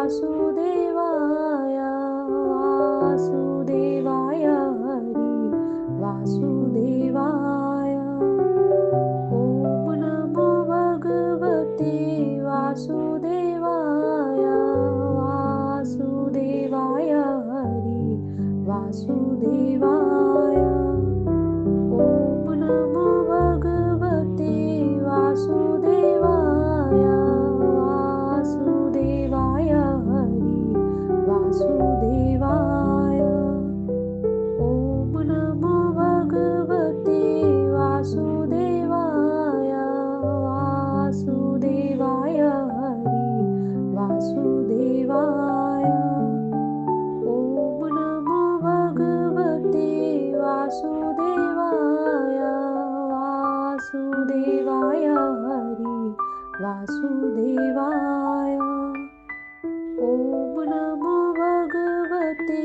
वासुदेवाय वासुदेवाय हरी वासुदेवाय। ॐ नमो भगवते वासुदेवाय वासुदेवाय हरी वासुदेवाय। ॐ नमो भगवते वासुदेवाय वासुदेवाय हरी वासुदेवाय। ॐ नमो भगवते वासुदेवाय वासुदेवाय हरी वासुदेवाय। ॐ नमो भगवते वासुदेवाय वासुदेवाय हरी वासुदेवाय। ॐ नमो भगवते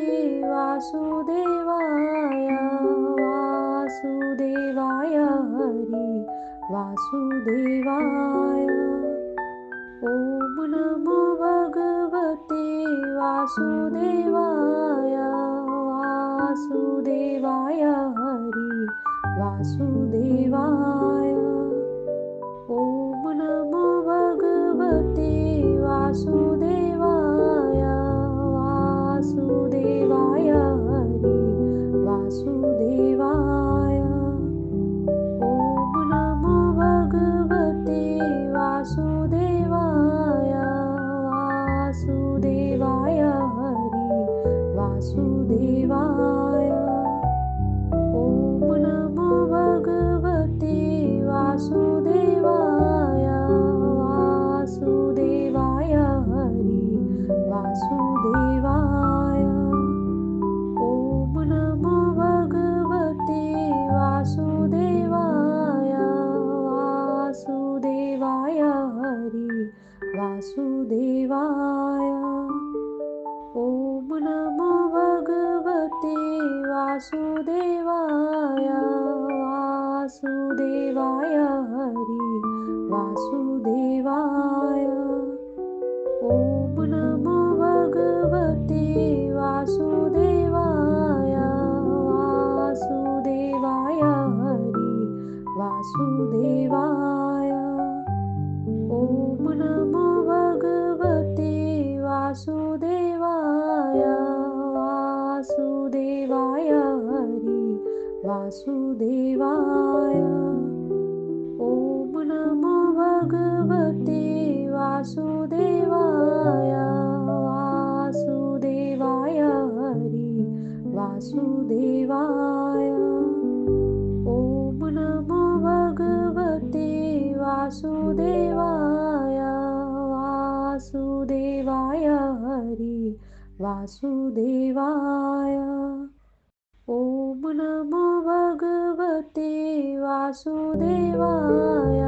वासुदेवाय वासुदेवाय हरी वासुदेवाय। ॐ नमो भगवते वासुदेवाय वासुदेवाय हरी वासुदेवाय। ॐ नमो भगवते वासुदेवाय वासुदेवाय हरी वासुदेवाय। ॐ नमो भगवते वासुदेवाय वासुदेवाय हरी वासुदेवाय। ॐ नमो भगवते वासुदेवाय वासुदेवाय हरी वासुदेवाय। ॐ नमो भगवते वासुदेवाय वासुदेवाय हरी वासुदेवाय। ॐ नमो भगवते वासुदेवाय वासुदेवाय हरी वासुदेवाय। ॐ नमो भगवते वासुदेवाय वासुदेवाय हरी वासुदेवाय। ॐ नमो भगवते वासुदेवाय वासुदेवाय हरी वासुदेवाय। ॐ नमो भगवते वासुदेवाय वासुदेवाय हरी वासुदेवाय। ॐ नमो भगवते वासुदेवाय वासुदेवाय हरी वासुदेवाय। ॐ नमो भगवते वासुदेवाय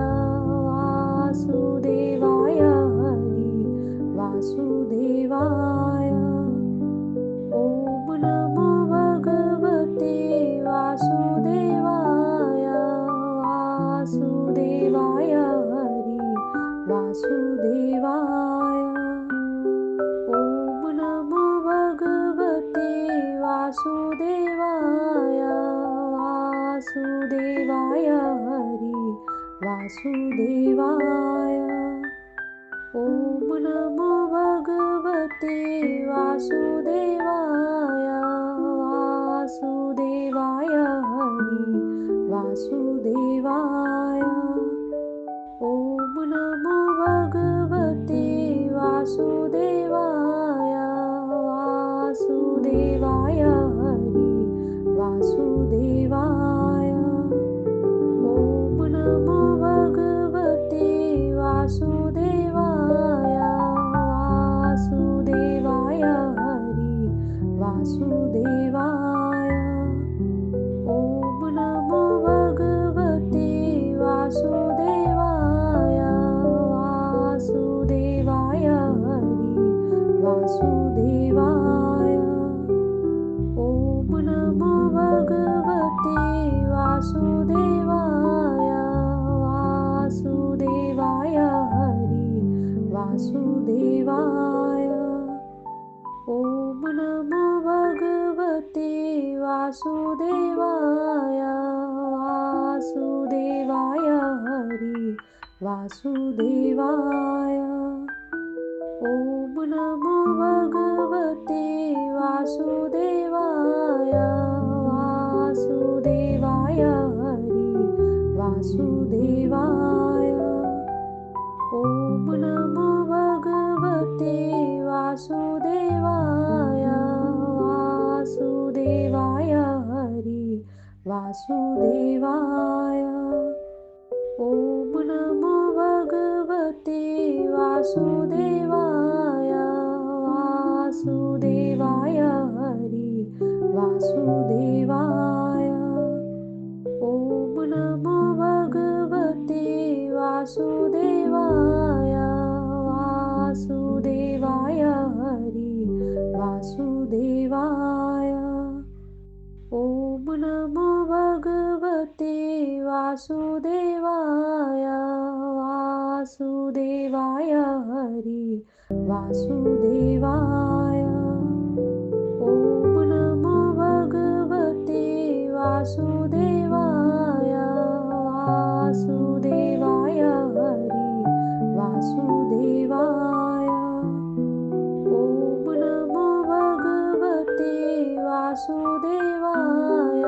वासुदेवाय हरी वासुदेवाय। ॐ नमो भगवते वासुदेवाय वासुदेवाय हरी वासुदेवाय। ॐ नमो भगवते वासुदेवाय वासुदेवाय हरी वासुदेवाय। ॐ नमो भगवते वासुदेवाय वासुदेवाय हरी वासुदेवाय। ॐ नमो भगवते वासुदेवाय वासुदेवाय हरी वासुदेवाय। ॐ नमो भगवते वासुदेवाय वासुदेवाय हरी वासुदेवाय वासुदेवाय हरी वासुदेवाय। ॐ नमो भगवते वासुदेवाय वासुदेवाय हरी वासुदेवाय। ॐ नमो भगवते वासुदेवाय वासुदेवाय हरी वासुदेवाय। ॐ नमो भगवते वासुदेवाय वासुदेवाय हरी वासुदेवाय। ॐ नमो भगवते वासुदेवाय वासुदेवाय हरी वासुदेवाय। ॐ नमो भगवते वासुदेवाय वासुदेवाय हरी वासुदेवाय। ॐ नमो भगवते वासुदेवाय वासुदेवाय हरी वासुदेवाय। ॐ नमो भगवते वासुदेवाय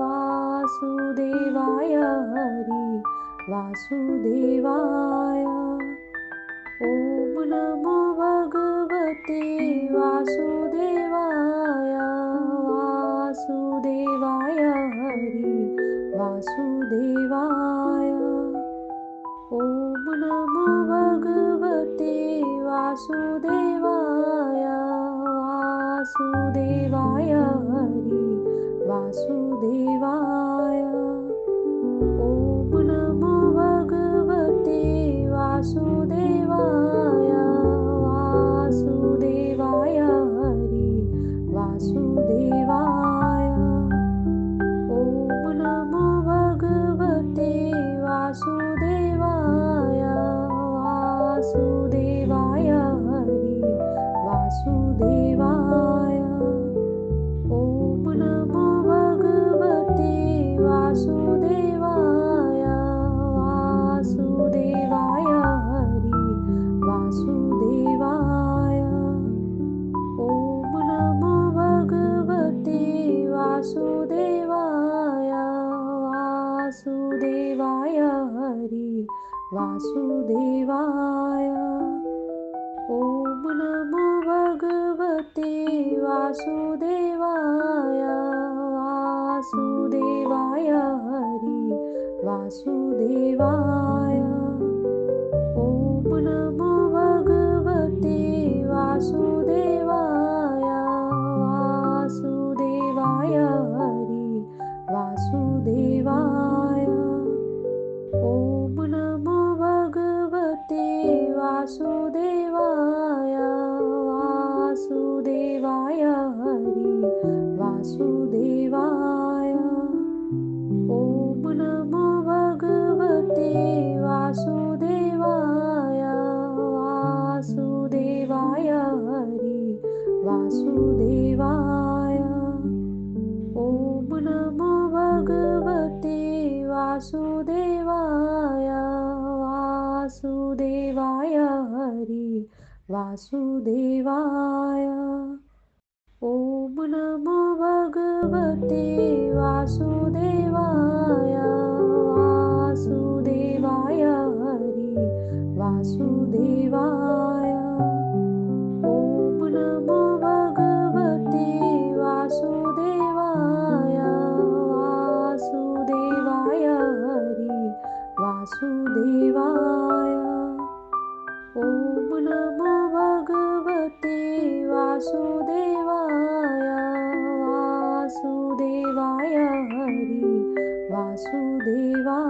वासुदेवाय हरी वासुदेवाय। ॐ नमो भगवते वासुदेवाय वासुदेवाय हरी वासुदेवाय। ॐ नमो भगवते वासुदेवाय वासुदेवाय हरी वासुदेवाय। ॐ नमो भगवते वासुदेवाय वासुदेवाय हरी वासुदेवाय। ॐ नमो भगवते वासुदेवाय वासुदेवाय हरी वासुदेवाय। ॐ नमो भगवते वासुदेवाय वासुदेवाय हरी वासुदेवाय। ॐ नमो भगवते वासुदेवाय वासुदेवाय हरी वासुदेवाय। ॐ नमो भगवते वासुदेवाय वासुदेवाय हरी वासुदेवाय। ॐ नमो भगवते वासुदेवाय वासुदेवाय हरी वासुदेवाय। ॐ नमो भगवते वासुदेवाय वासुदेवाय हरी वासुदेवाय। ॐ नमो भगवते वासुदेवाय वासुदेवाय हरी वासुदेवाय। ॐ नमो भगवते वासुदेवाय वासुदेवाय हरी वासुदेवाय। ॐ नमो भगवते वासुदेवाय वासुदेवाय हरी वासुदेवाय। ॐ नमो भगवते वासुदेवाय वासुदेवाय हरी वासुदेवाय। ॐ नमो भगवते वासुदेवाय वासुदेवाय हरी वासुदेवाय।